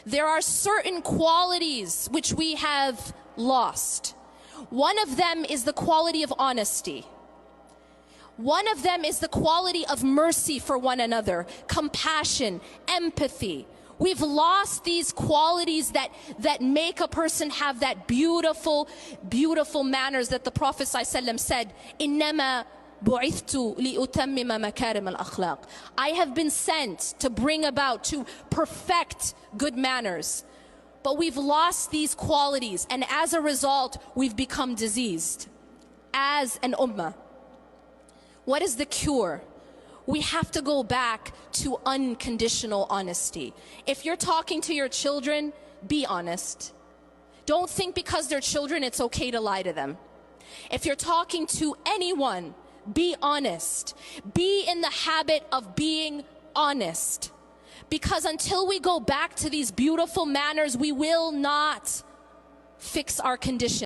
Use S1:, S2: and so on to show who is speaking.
S1: there are certain qualities which we have lost. One of them is the quality of honesty. One of them is the quality of mercy for one another, compassion, empathy. We've lost these qualities that make a person have that beautiful, beautiful manners that the Prophet ﷺ said, إِنَّمَا بُعِثْتُ لِأُتَمِّمَ مَكَارِمَ الْأَخْلَاقِ. I have been sent to bring about, to perfect good manners. But we've lost these qualities, and as a result, we've become diseased as an ummah. What is the cure? We have to go back to unconditional honesty. If you're talking to your children, be honest. Don't think because they're children it's okay to lie to them. If you're talking to anyone, be honest. Be in the habit of being honest. Because until we go back to these beautiful manners, we will not fix our condition.